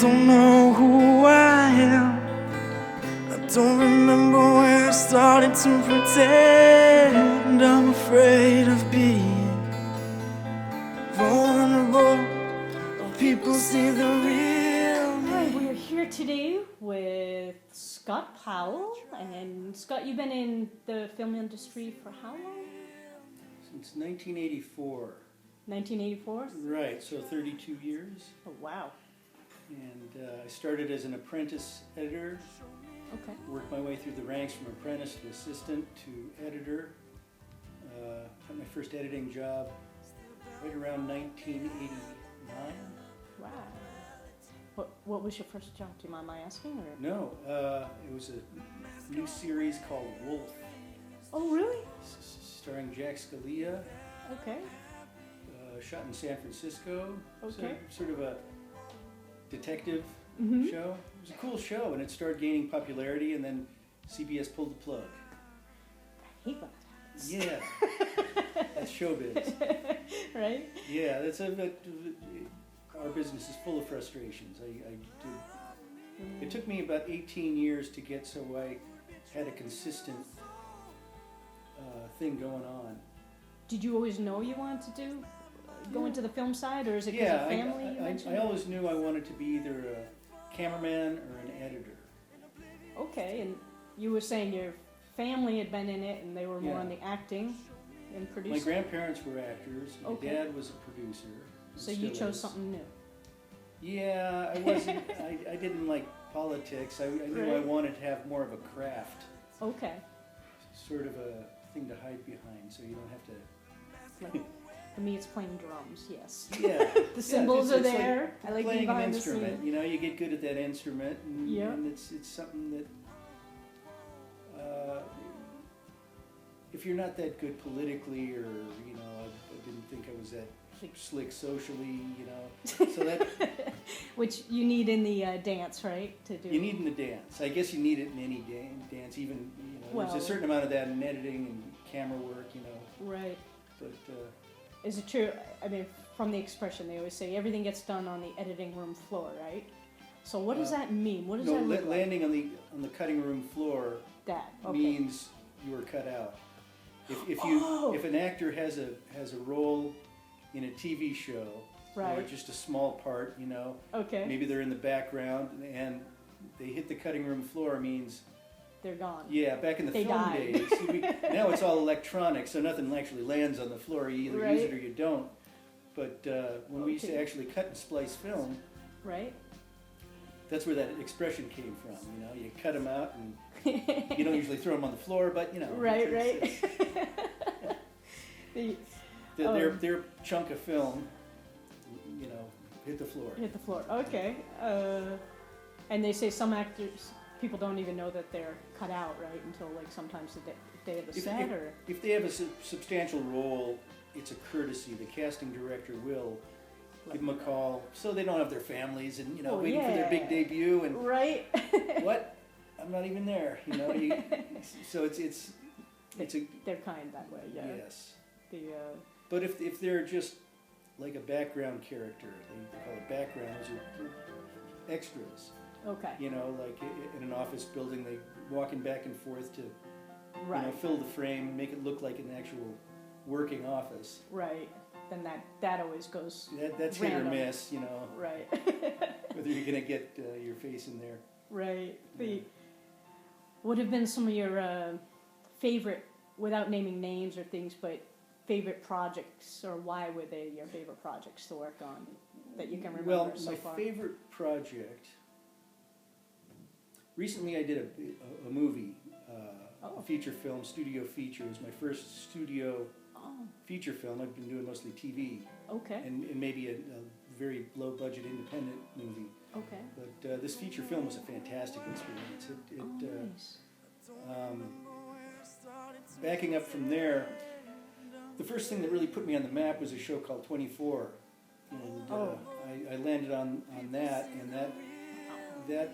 don't know who I am. I don't remember where I started to pretend. I'm afraid of being vulnerable. People see the real Hi, me. we're here today with Scott Powell. And Scott, you've been in the film industry for how long? Since 1984. 1984? Right, so 32 years. Oh, wow. And I started as an apprentice editor, Okay. worked my way through the ranks from apprentice to assistant to editor. Got my first editing job right around 1989. Wow. What was your first job? Do you mind my asking? Or? No, it was a new series called Wolf, Oh, really? starring Jack Scalia, Okay. shot in San Francisco. Okay. Sort of a detective Mm-hmm. show. It was a cool show, and it started gaining popularity, and then CBS pulled the plug. I hate when that happens. Yeah, that's showbiz. Right? Yeah, our business is full of frustrations. It took me about 18 years to get so I had a consistent thing going on. Did you always know you wanted to go into the film side, or is it because Yeah, of family you mentioned? I always knew I wanted to be either a cameraman or an editor. Okay, and you were saying your family had been in it and they were more Yeah. on the acting and My producing. grandparents were actors. My Okay. dad was a producer. So you still chose is. something new. Yeah, I wasn't. I didn't like politics. I knew I Right. wanted to have more of a craft, Okay. sort of a thing to hide behind, so you don't have to. Like, for me, it's playing drums. Yes. Yeah, The cymbals it's are like there. I like being playing an behind the instrument. scene. You know, you get good at that instrument, and, Yeah. and it's something that. If you're not that good politically, or I didn't think I was that slick socially, so that. Which you need in the dance, right? To do. You need in the dance. I guess you need it in any dance. Even Well- there's a certain amount of that in editing and camera work. Right. But Is it true? I mean, from the expression, they always say everything gets done on the editing room floor, right? So what does that mean? What does no, that look like? landing on the cutting room floor That. Okay. means you were cut out. Oh. If an actor has a role in a TV show, or Right. just a small part, Okay. maybe they're in the background and they hit the cutting room floor, means. They're gone. Yeah, back in the They film died. days. Now it's all electronic, so nothing actually lands on the floor. You either use Right. it or you don't. But when we used to Okay. actually cut and splice film, Right. that's where that expression came from. You cut them out, and you don't usually throw them on the floor, but Right. it's- Right. The- their chunk of film, hit the floor. Hit the floor. Okay. And they say some actors, people don't even know that they're cut out, right? Until like sometimes the day of the set, or If they have a substantial role, it's a courtesy. The casting director will give them a call, so they don't have their families and Oh, waiting for their big yeah. debut and right? what? I'm not even there. So it's a They're kind that way. Yeah. yes. The But if they're just like a background character, they call it background. Those are extras. okay. Like in an office building, they walking back and forth to Right. fill the frame and make it look like an actual working office. Right. Then that always goes That's random. hit or miss, right. whether you're gonna get your face in there. Right. What have been some of your favorite, without naming names or things, but favorite projects, or why were they your favorite projects to work on that you can remember Well, so my far? favorite project. Recently, I did a movie, a feature film, studio feature. It was my first studio Oh, feature film. I've been doing mostly TV okay. and maybe a very low budget independent movie. Okay. But this feature film was a fantastic experience. Nice. Backing up from there, the first thing that really put me on the map was a show called 24. And I landed on that, and that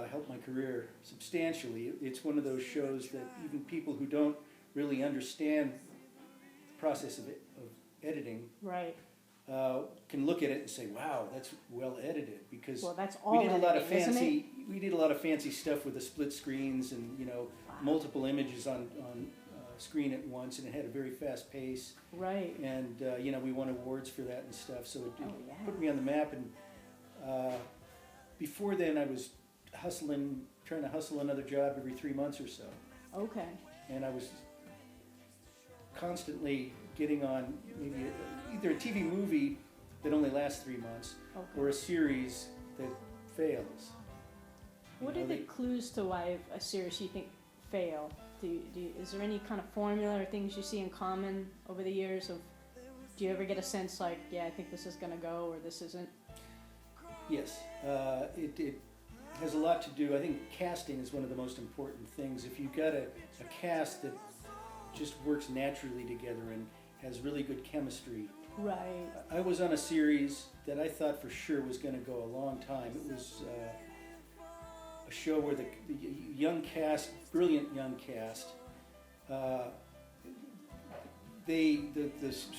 helped my career substantially. It's one of those shows that even people who don't really understand the process of editing Right. can look at it and say, "Wow, that's well edited." Because Well, that's we all did a lot of editing, isn't it? we did a lot of fancy stuff with the split screens and multiple images on screen at once, and it had a very fast pace. Right. And we won awards for that and stuff. So it Oh, yeah. put me on the map. And before then, I was trying to hustle another job every 3 months or so. Okay. And I was constantly getting on maybe either a TV movie that only lasts 3 months Okay. or a series that fails. What You are know, the clues to why a series you think fail? Is there any kind of formula or things you see in common over the years of, do you ever get a sense like, yeah, I think this is going to go or this isn't? Yes, it has a lot to do. I think casting is one of the most important things. If you've got a cast that just works naturally together and has really good chemistry. Right. I was on a series that I thought for sure was going to go a long time. It was a show where the young cast, brilliant young cast, the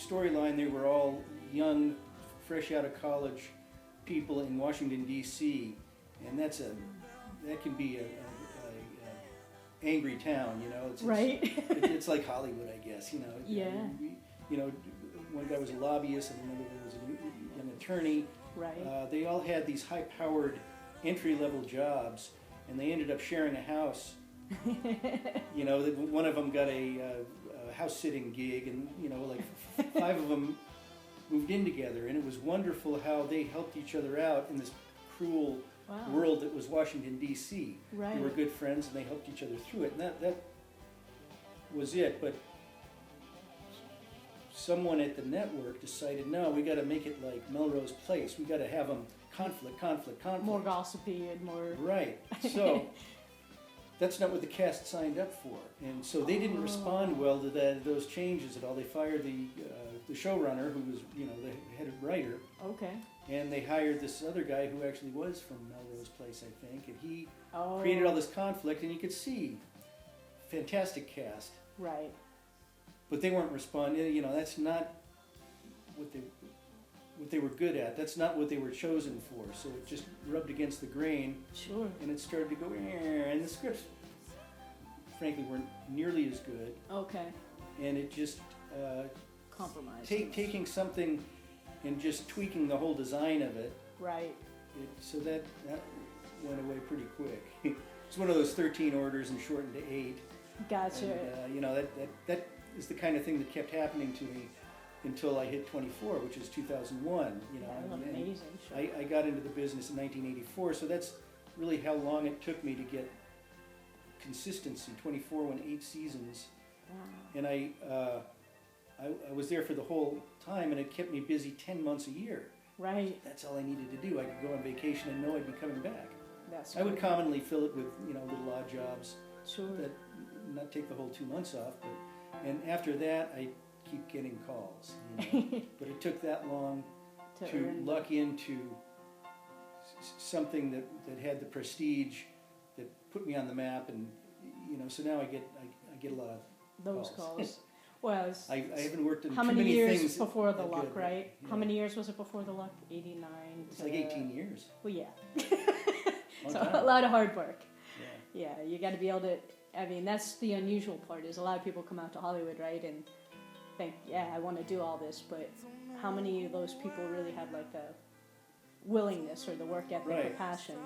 storyline, they were all young, fresh out of college people in Washington D.C., and that can be a angry town, It's, Right. it's like Hollywood, I guess, Yeah. One guy was a lobbyist and another one was a young attorney. Right. They all had these high-powered entry-level jobs, and they ended up sharing a house. One of them got a house-sitting gig, and like 5 of them moved in together, and it was wonderful how they helped each other out in this cruel Wow. world that was Washington D.C. Right. They were good friends, and they helped each other through it, and that was it. But someone at the network decided, no, we got to make it like Melrose Place. We got to have them conflict. More gossipy and more. Right. So that's not what the cast signed up for, and so they didn't respond well to those changes at all. They fired the showrunner, who was the head writer, Okay. and they hired this other guy who actually was from Melrose Place, I think, and he Oh. created all this conflict, and you could see fantastic cast, Right. but they weren't responding. That's not what they were good at. That's not what they were chosen for. So it just rubbed against the grain, Sure. and it started to go. And the scripts, frankly, weren't nearly as good. Okay. And it just Compromise. taking something and just tweaking the whole design of it. Right. So that went away pretty quick. It's one of those 13 orders and shortened to 8. Gotcha. And, that is the kind of thing that kept happening to me until I hit 24, which is 2001. And Amazing. Sure. I got into the business in 1984, so that's really how long it took me to get consistency. 24 went 8 seasons, Wow. and I was there for the whole time, and it kept me busy 10 months a year. Right. That's all I needed to do. I could go on vacation and know I'd be coming back. That's. I would great. commonly fill it with little odd jobs Sure. that not take the whole 2 months off, and after that I keep getting calls. But it took that long to earn- luck into something that had the prestige that put me on the map, and so now I get a lot of those calls. calls. Well, it's, I haven't worked in how too many many years things before the that luck, good, right? yeah. How many years was it before the luck? 89. It's like 18 years. Well, yeah. Long So time. a lot of hard work. Yeah. Yeah, you got to be able to. I mean, that's the unusual part. Is a lot of people come out to Hollywood, right, and think, yeah, I want to do all this, but how many of those people really have like the willingness or the work ethic or Right. passion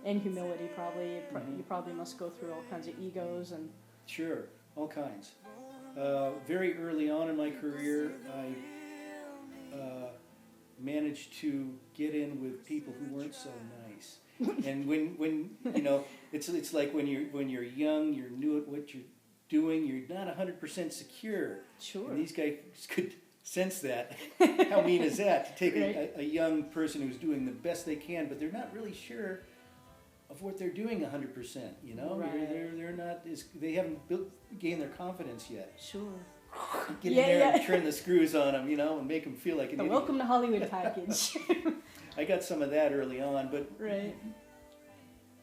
and humility? Probably, Mhm. you probably must go through all kinds of egos and. Sure, all kinds. Very early on in my career, I managed to get in with people who weren't so nice. And when it's like when you're young, you're new at what you're doing, you're not 100% secure. Sure. And these guys could sense that. How mean is that? To take Right. a young person who's doing the best they can, but they're not really sure of what they're doing 100%. Right. They're not. They haven't gained their confidence yet. Sure. Get in Yeah, there yeah. and turn the screws on them, and make them feel like an The idiot. welcome to Hollywood package. I got some of that early on, but Right.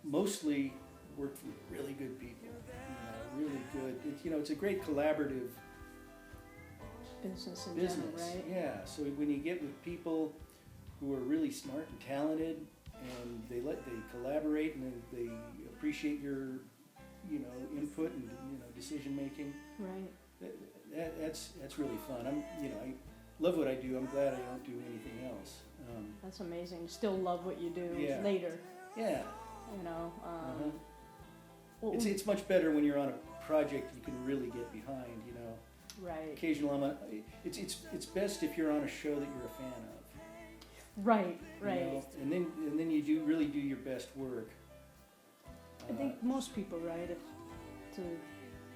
mostly worked with really good people. Really good. It's a great collaborative business in business. general, right? Yeah. So when you get with people who are really smart and talented, and they collaborate and they appreciate your, input and decision making. Right. That's really fun. I love what I do. I'm glad I don't do anything else. That's amazing. Still love what you do Yeah. later. Yeah. Well, It's much better when you're on a project you can really get behind. right. It's best if you're on a show that you're a fan of. Right. you Right. know, and then you really do your best work. I think most people, right?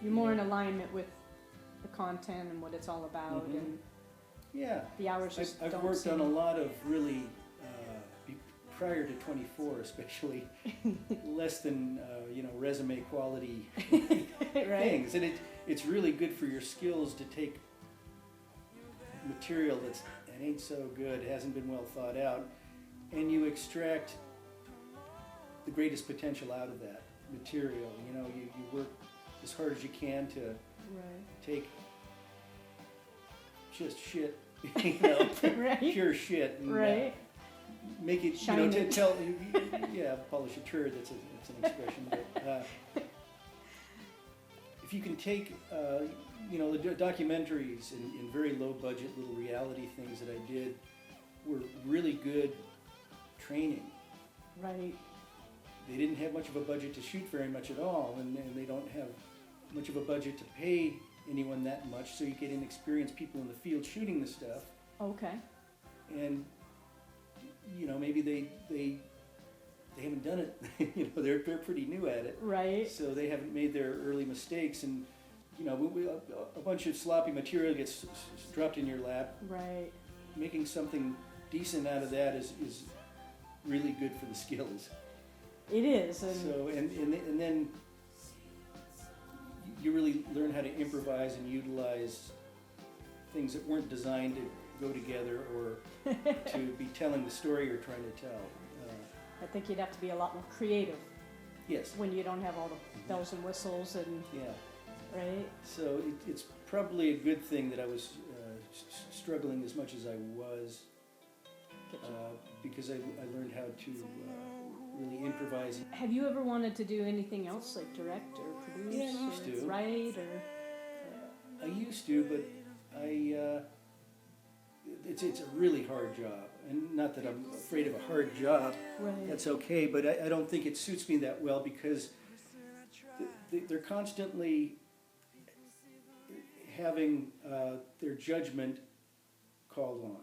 You're more in alignment with the content and what it's all about, Mhm. and Yeah. the hours just I've don't worked seem. on a lot of really, prior to 24 especially, less than, resume quality Right. things. And it's really good for your skills to take material that ain't so good, hasn't been well thought out, and you extract the greatest potential out of that material. You work as hard as you can to Right. take just shit, Right. pure shit, and Right. make it, Shine to it. tell, polish a turd, that's an expression, but if you can take, the documentaries and very low budget little reality things that I did were really good training. Right. They didn't have much of a budget to shoot very much at all, and they don't have much of a budget to pay anyone that much, so you get inexperienced people in the field shooting the stuff, Okay. and maybe they haven't done it. They're pretty new at it, Right. so they haven't made their early mistakes, and a bunch of sloppy material gets dropped in your lap. Right. Making something decent out of that is really good for the skills. It is, and So and then you really learn how to improvise and utilize things that weren't designed to go together or to be telling the story you're trying to tell. I think you'd have to be a lot more creative Yes. when you don't have all the bells and whistles and Yeah. right. So it's probably a good thing that I was struggling as much as I was, Get you. because I learned how to really improvise. Have you ever wanted to do anything else, like direct or produce Yeah, I used or to. write or? I used to, but it's a really hard job, and not that I'm afraid of a hard job. Right. That's okay, but I don't think it suits me that well because they're constantly having their judgment called on.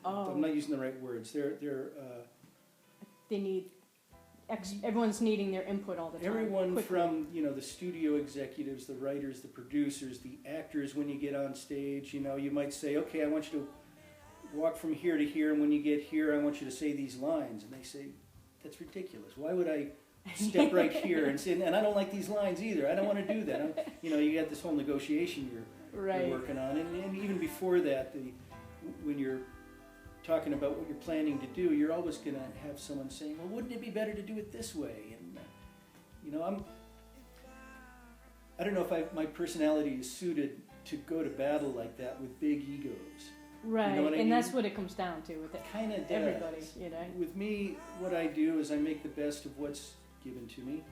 Oh. I'm not using the right words. They need. Everyone's needing their input all the time. Everyone quickly. from the studio executives, the writers, the producers, the actors. When you get on stage, you might say, "Okay, I want you to walk from here to here, and when you get here, I want you to say these lines." And they say, "That's ridiculous. Why would I step right here and say? And I don't like these lines either. I don't want to do that." You got this whole negotiation you're Right. working on, and even before that, when you're talking about what you're planning to do, you're always going to have someone saying, "Well, wouldn't it be better to do it this way?" And I don't know if my personality is suited to go to battle like that with big egos. Right. what I and mean? that's what it comes down to with it. Kind of does. Everybody, With me, what I do is I make the best of what's given to me.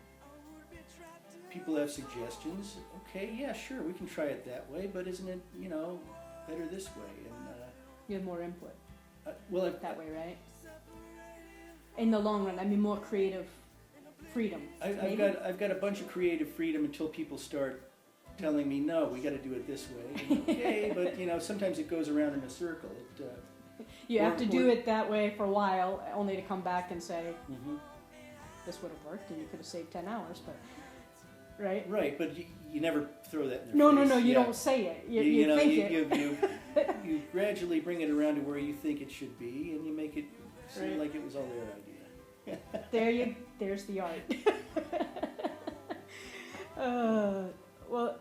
People have suggestions. Okay, yeah, sure, we can try it that way, but isn't it, better this way? And You have more input well, that way, right? In the long run, I mean, more creative freedom. maybe? I've got a bunch of creative freedom until people start telling me, "No, we got to do it this way." And, okay, but sometimes it goes around in a circle. You have to do or- it that way for a while, only to come back and say, Mhm. this would have worked and you could have saved 10 hours, but, right? Right, but you never throw that in their No, face. you Yeah. don't say it. You you think it. you gradually bring it around to where you think it should be, and you make it seem Right. like it was all their idea. There's the art. Well,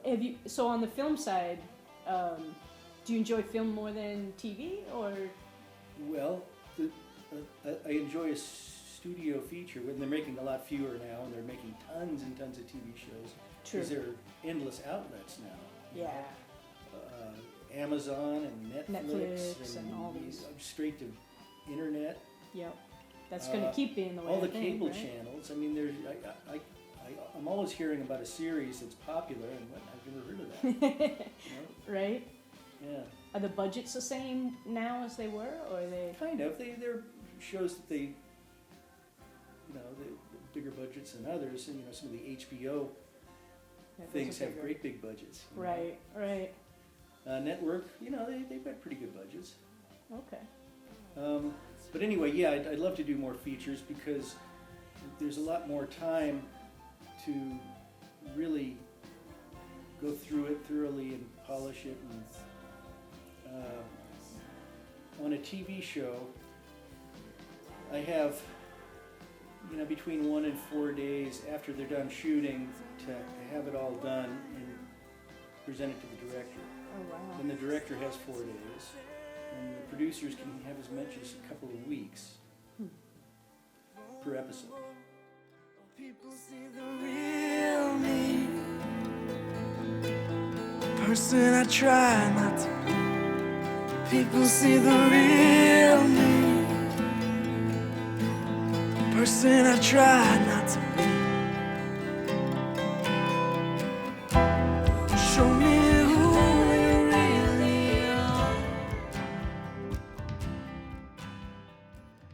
so on the film side, do you enjoy film more than TV, or? Well, I enjoy a studio feature when they're making a lot fewer now, and they're making tons and tons of TV shows True. because there are endless outlets now. Yeah. Amazon and Netflix and all these. straight to internet. Yep. That's going to keep being the way. All the I think, cable right? channels. I mean, I'm always hearing about a series that's popular, and I've never heard of that. You know? Right? Yeah, Are the budgets the same now as they were, or are they? kind of. They're shows that they, the bigger budgets than others. And some of the HBO things have great big budgets. Right. Right. Network, they've got pretty good budgets. Okay. But anyway, yeah, I'd love to do more features because there's a lot more time to really go through it thoroughly and polish it. And on a TV show, I have between 1 and 4 days after they're done shooting to have it all done and present it to the director. Oh wow. And the director has 4 days, and the producers can have as much as a couple of weeks per episode. People see the real me, person I try not to be. People see the real me, person I try not to be. Show me who you really are.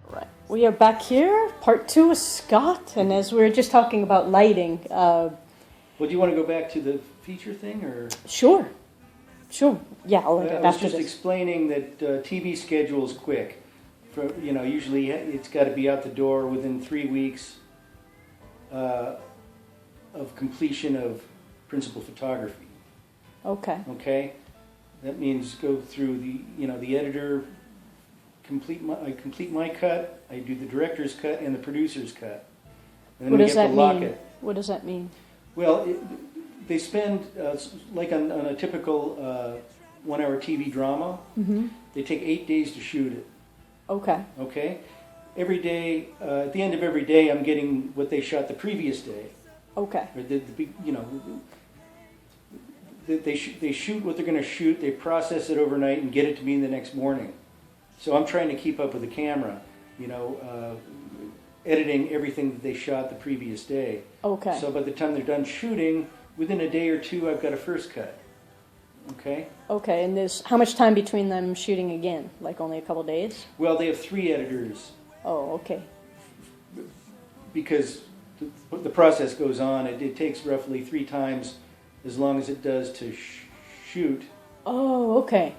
Right. We are back here, part 2 with Scott, and as we were just talking about lighting, Well, do you want to go back to the feature thing, or? Sure, yeah, I'll I was after just this. explaining that TV schedule is quick. Usually it's got to be out the door within 3 weeks of completion of principal photography. Okay, Okay, that means go through the editor, I complete my cut, I do the director's cut and the producer's cut, and then what we does get that to lock mean? it. What does that mean? Well, they spend like on a typical 1-hour TV drama, Mm-hmm. they take 8 days to shoot it. Okay, Okay, every day at the end of every day, I'm getting what they shot the previous day. okay, Or they shoot what they're going to shoot. They process it overnight and get it to me the next morning. So I'm trying to keep up with the camera, editing everything that they shot the previous day. okay, So by the time they're done shooting, within a day or two, I've got a first cut. Okay. okay, and there's, how much time between them shooting again? Like only a couple days? Well, they have 3 editors Oh, okay, because the process goes on. It takes roughly 3 times as long as it does to shoot oh, okay,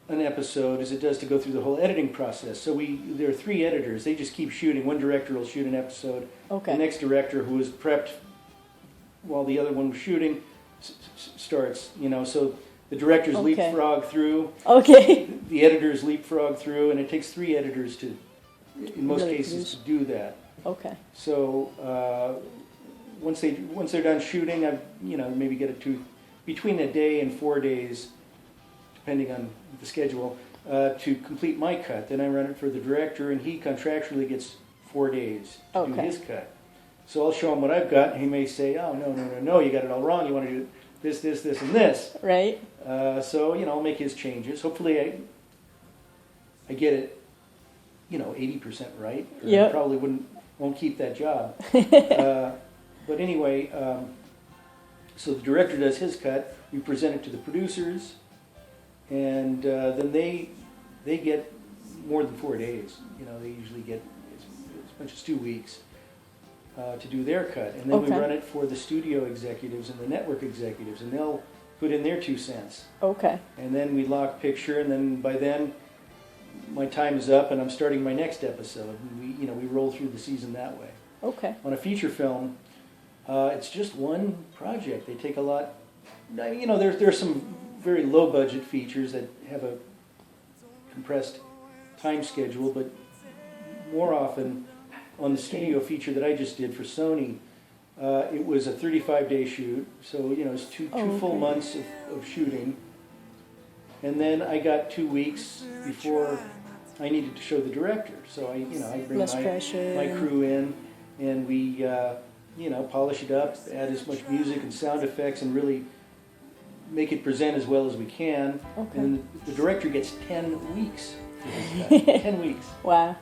an episode as it does to go through the whole editing process. So there are 3 editors. They just keep shooting. One director will shoot an episode. okay, The next director, who is prepped while the other one was shooting, starts. So the directors Okay. leapfrog through, okay, the editors leapfrog through, and it takes 3 editors to, in most Really cases, produce. to do that. okay, So once they're done shooting, I maybe get it to between a day and 4 days, depending on the schedule, to complete my cut. Then I run it for the director, and he contractually gets 4 days to do Okay. his cut. So I'll show him what I've got, and he may say, "Oh, no, you got it all wrong. You want to do this, and this." right, So I'll make his changes. Hopefully, I get it, 80% right. Or I Yep. probably won't keep that job. But anyway, so the director does his cut. We present it to the producers, and then they get more than 4 days. They usually get as much as 2 weeks to do their cut, and then Okay. we run it for the studio executives and the network executives, and they'll put in their 2 cents. okay, And then we lock picture, and then by then my time is up, and I'm starting my next episode. And we roll through the season that way. okay, On a feature film, it's just one project. They take a lot. There's some very low budget features that have a compressed time schedule, but more often on the studio feature that I just did for Sony, it was a 35-day shoot. So it's two full Okay. months of shooting. And then I got 2 weeks before I needed to show the director. So I bring Less pressure. my crew in, and we polish it up, add as much music and sound effects, and really make it present as well as we can. Okay. And the director gets 10 weeks. For his cut. 10 weeks. Wow.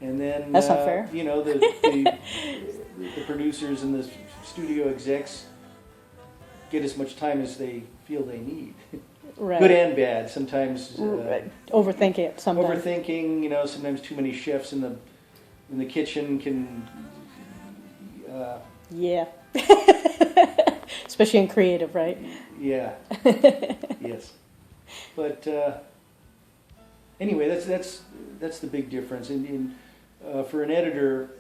And then, That's not fair. you know, the producers and the studio execs get as much time as they feel they need. Right. Good and bad. Sometimes Overthink it sometimes. overthinking. You know, sometimes too many chefs in the kitchen can. Yeah. Especially in creative, right? Yeah. Yes. But anyway, that's the big difference. For an editor,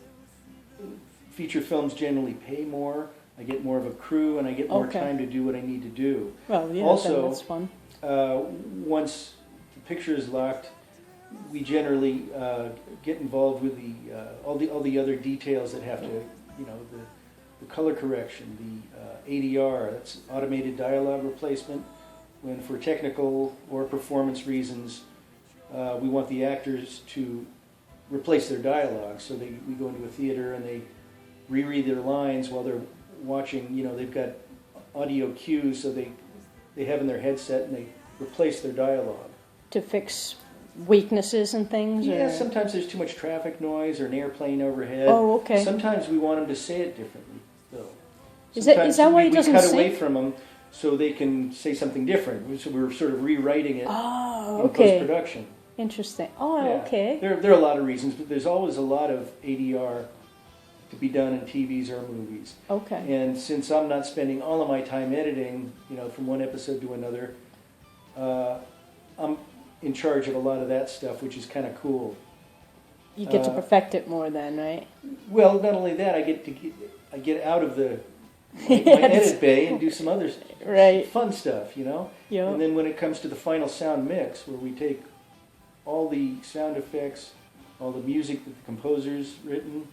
feature films generally pay more. I get more of a crew, and I get more Okay. time to do what I need to do. Well, yeah, Also, that's fun. Once the picture is locked, we generally get involved with all the other details that have to, you know, the color correction, the ADR, that's automated dialogue replacement. When for technical or performance reasons, we want the actors to replace their dialogue. So we go into a theater and they reread their lines while they're watching. You know, they've got audio cues, so they have in their headset and they replace their dialogue. To fix weaknesses and things? Yeah, or? sometimes there's too much traffic noise or an airplane overhead. Oh, okay. Sometimes we want them to say it differently, though. Is that Sometimes why he we doesn't cut say? away from them so they can say something different. So we're sort of rewriting it Oh, in okay. post-production. Interesting. Oh, Yeah. okay. There are a lot of reasons, but there's always a lot of ADR to be done in TVs or movies. Okay. And since I'm not spending all of my time editing, you know, from one episode to another, I'm in charge of a lot of that stuff, which is kind of cool. You get to perfect it more then, right? Well, not only that, I get out of my edit bay and do some other Right. fun stuff, you know. Yeah. And then when it comes to the final sound mix, where we take all the sound effects, all the music that the composer's written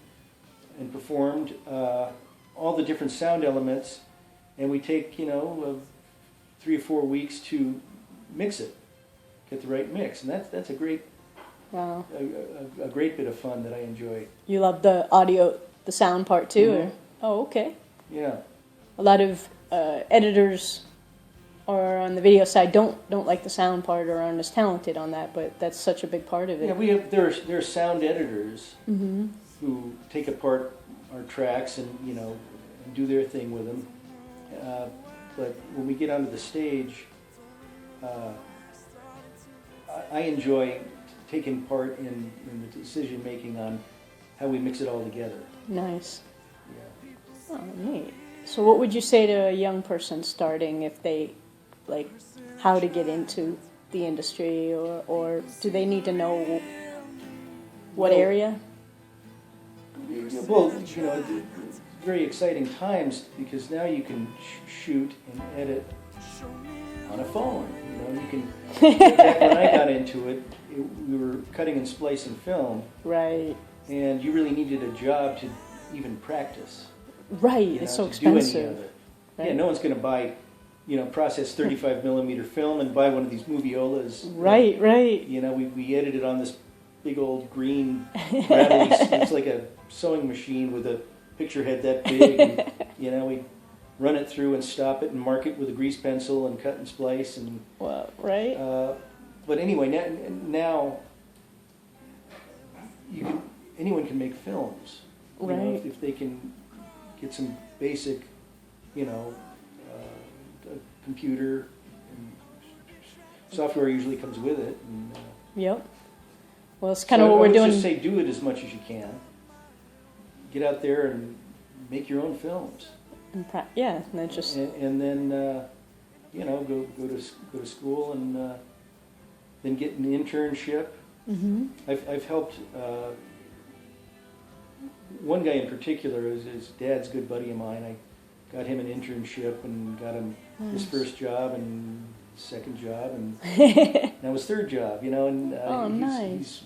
and performed, all the different sound elements, and we take, you know, 3 or 4 weeks to mix it, get the right mix, and that's a great Wow. a great bit of fun that I enjoy. You love the audio, the sound part too? Mhm. Or? Oh, okay. Yeah. A lot of editors or on the video side don't like the sound part or aren't as talented on that, but that's such a big part of it. Yeah, there are sound editors who take apart our tracks and, you know, and do their thing with them. But when we get onto the stage, I enjoy taking part in the decision making on how we mix it all together. Nice. Yeah. Oh, neat. So what would you say to a young person starting if they, like, how to get into the industry, or do they need to know what Well, area? Well, you know, it's very exciting times because now you can shoot and edit on a phone. You know, you can. Back when I got into it, we were cutting and splicing film, Right. and you really needed a job to even practice. Right. You know, It's so to do any of expensive. it. Right. Yeah, no one's going to buy, you know, process 35 millimeter film and buy one of these moviolas. Right. Right. You know, we edited on this big old green rattly. It's like a sewing machine with a picture head that big. And, you know, we run it through and stop it and mark it with a grease pencil and cut and splice and. Well, right. But anyway, now anyone can make films. You know, Right. if they can get some basic, you know, a computer and software usually comes with it. And, Yep. Well, it's kind so of what I we're would doing. just say do it as much as you can. Get out there and make your own films, Yeah, and then just and then you know go to school and then get an internship. I've helped one guy in particular is his dad's good buddy of mine. I got him an internship and got him his first job and second job and now his third job. You know, and Oh, nice.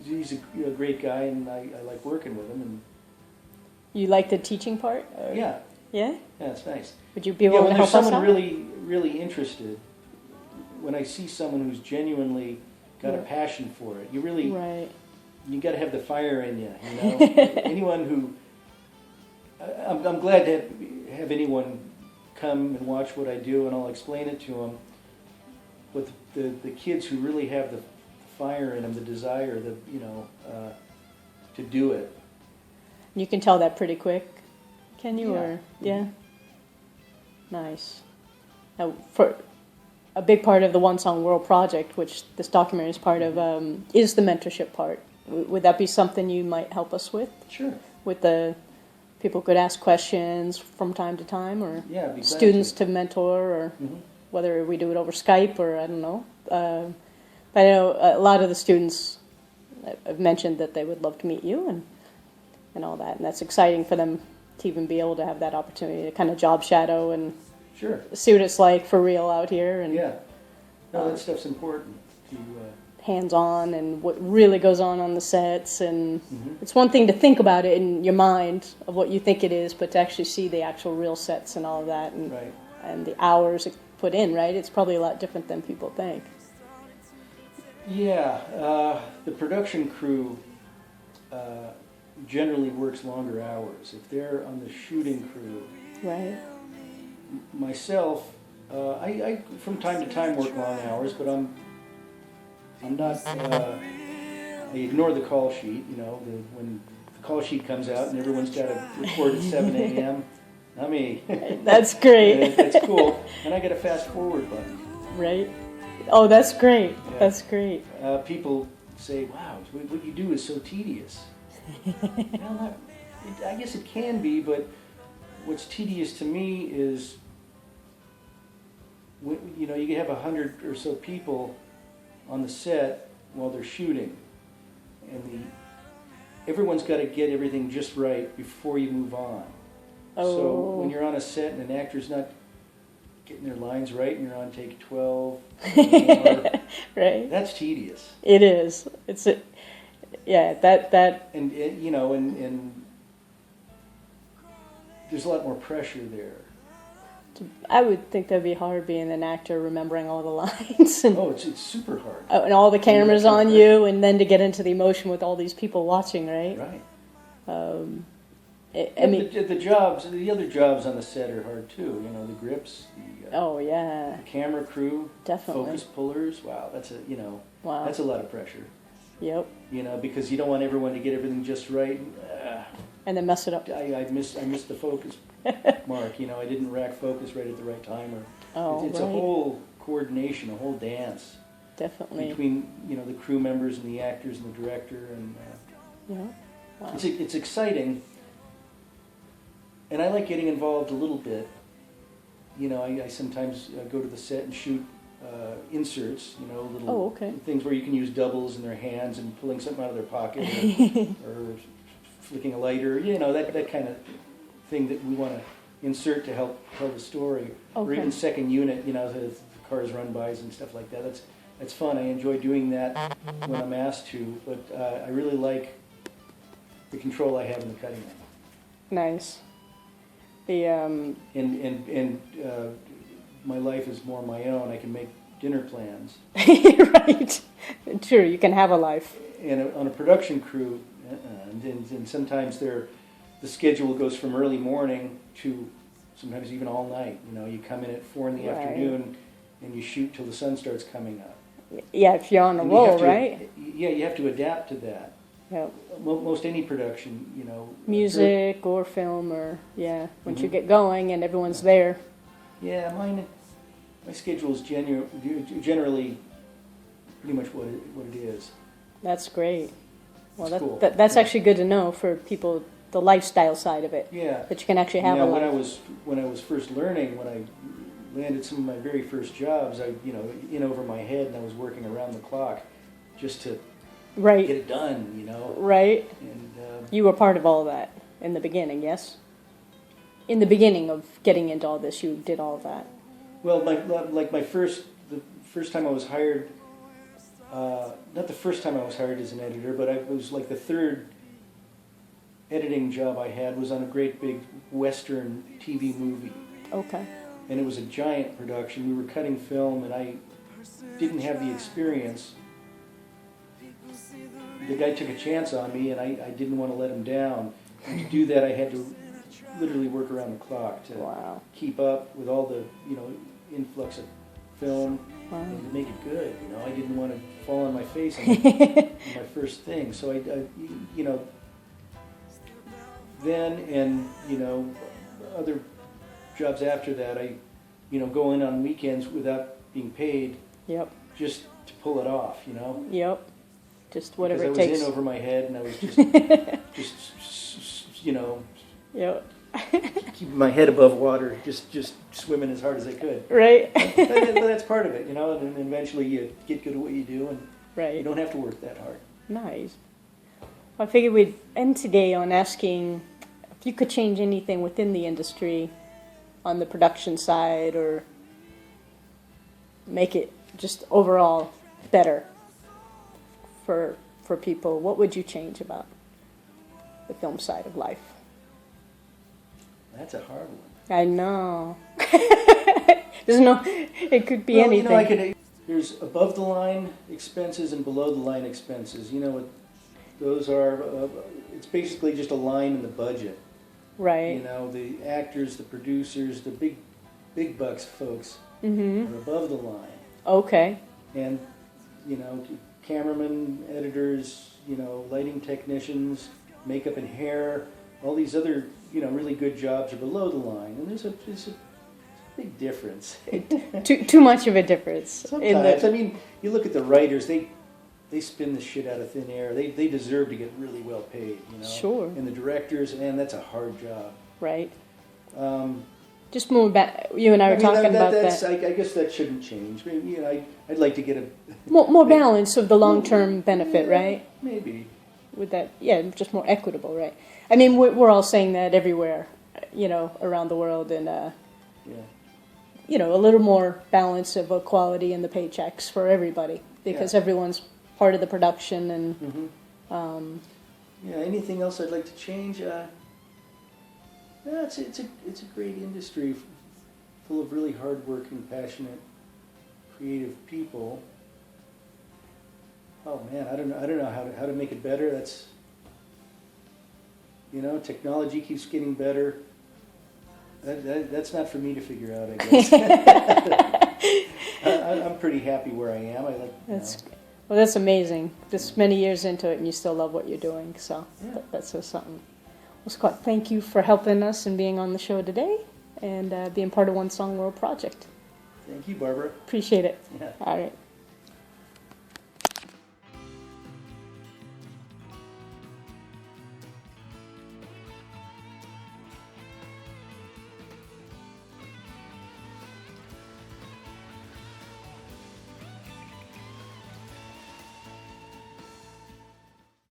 he's a great guy, and I like working with him. And you like the teaching part? Or? yeah, Yeah. it's nice. Would you be willing when to there's help us someone out? really interested, when I see someone who's genuinely got a passion for it, you really Right. you got to have the fire in you. You know, anyone who I'm glad to have anyone come and watch what I do, and I'll explain it to them. But the kids who really have the fire in them, the desire, to do it. You can tell that pretty quick, can you? Yeah. Or yeah, nice. Now, for a big part of the One Song World project, which this documentary is part of, is the mentorship part. Would that be something you might help us with? Sure. With the people could ask questions from time to time, or Yeah, I'd be glad students to mentor, or Mhm. whether we do it over Skype or I don't know. But I know a lot of the students have mentioned that they would love to meet you and all that, and that's exciting for them to even be able to have that opportunity to kind of job shadow and Sure. see what it's like for real out here, and Yeah. No, that stuff's important to. hands-on and what really goes on the sets. And Mhm. it's one thing to think about it in your mind of what you think it is, but to actually see the actual real sets and all of that, and Right. and the hours it put in, right? It's probably a lot different than people think. Yeah, the production crew generally works longer hours. If they're on the shooting crew, Right. myself, I from time to time work long hours, but I'm not. I ignore the call sheet. When the call sheet comes out and everyone's got to record at 7 a.m. Not me. That's great. That's cool. And I get a fast forward button. Right? Oh, that's great. Yeah. That's great. People say, "Wow, what you do is so tedious." Well, I guess it can be, but what's tedious to me is, you have 100 or so people on the set while they're shooting, and everyone's got to get everything just right before you move on. So Oh. when you're on a set and an actor's not getting their lines right, and you're on take 12, Right? that's tedious. It is. Yeah, that And there's a lot more pressure there. I would think that'd be hard being an actor, remembering all the lines and, Oh, it's super hard. and all the cameras that's on not you, and then to get into the emotion with all these people watching, right? Right. I mean, the other jobs on the set are hard too. The grips, oh yeah, the camera crew, definitely. focus pullers. Wow, that's Wow. that's a lot of pressure. Yep. Because you don't want everyone to get everything just right. And then mess it up. I missed the focus mark. I didn't rack focus right at the right time. Oh, It's a right. whole coordination, a whole dance Definitely. between the crew members and the actors and the director, and Yeah. Wow. it's exciting. And I like getting involved a little bit. I sometimes go to the set and shoot inserts, little Oh, okay. things where you can use doubles in their hands and pulling something out of their pocket or flicking a lighter, that kind of thing that we want to insert to help tell the story. Or Okay. even second unit, the cars run bys and stuff like that. That's fun. I enjoy doing that when I'm asked to, but I really like the control I have in the cutting room. Nice. The And my life is more my own. I can make dinner plans. right. True. You can have a life. And on a production crew, and sometimes the schedule goes from early morning to sometimes even all night. You come in at 4 in the Right. afternoon and you shoot till the sun starts coming up. Yeah, if you're on a And you have roll, to- right? Yeah, you have to adapt to that. Yeah. Most any production, Music or film, or yeah. Once you Mhm. get going and everyone's there. Yeah, my schedule is generally pretty much what it is. That's great. Well, It's cool. that's actually good to know for people, the lifestyle side of it, Yeah. that you can actually have a When life. I was first learning, when I landed some of my very first jobs, I in over my head, and I was working around the clock just to get Right. it done. Right. And You were part of all that in the beginning, yes? In the beginning of getting into all this, you did all that. well, the first time I was hired, not the first time I was hired as an editor, but it was like the third editing job I had was on a great big Western TV movie. Okay. And it was a giant production. We were cutting film, and I didn't have the experience. The guy took a chance on me, and I didn't want to let him down. And to do that, I had to literally work around the clock to Wow. keep up with all the, influx of film Wow. and to make it good. I didn't want to fall on my face on my first thing. So then and, other jobs after that, I, go in on weekends without being paid Yep. just to pull it off, Yep. Just whatever it because I was takes. in over my head and I was just Yep. keeping my head above water, just swimming as hard as I could. Right. But that's part of it, and then eventually you get good at what you do, and you Right. don't have to work that hard. Nice. I figured we'd end today on asking if you could change anything within the industry on the production side or make it just overall better for people. What would you change about the film side of life? That's a hard one. I know. It could be Well, anything. there's above the line expenses and below the line expenses. What those are? It's basically just a line in the budget. Right. The actors, the producers, the big bucks folks Mm-hmm. are above the line, Okay. and cameramen, editors, lighting technicians, makeup and hair, all these other really good jobs are below the line, and there's a big difference. Too much of a difference. Sometimes, you look at the writers; they spin the shit out of thin air. They deserve to get really well paid, Sure. And the directors, man, that's a hard job. Right. Um, Just moving back, you and I were talking about that's, that. I guess that shouldn't change. I'd like to get a More balance of the long-term benefit, right? Maybe. With that, yeah, just more equitable, right? I mean, we're all saying that everywhere, around the world, and Yeah. a little more balance of equality in the paychecks for everybody, because everyone's part of the production, and Mm-hmm. Anything else I'd like to change? It's a great industry, full of really hardworking, passionate, creative people. Oh man, I don't know how to make it better. That's technology keeps getting better. That's not for me to figure out, I guess. I'm pretty happy where I am. I like. Well, that's amazing. This many years into it, and you still love what you're doing. So Yeah. that says something. Well, Scott, thank you for helping us and being on the show today, and being part of One Song World Project. Thank you, Barbara. Appreciate it. Yeah. All right.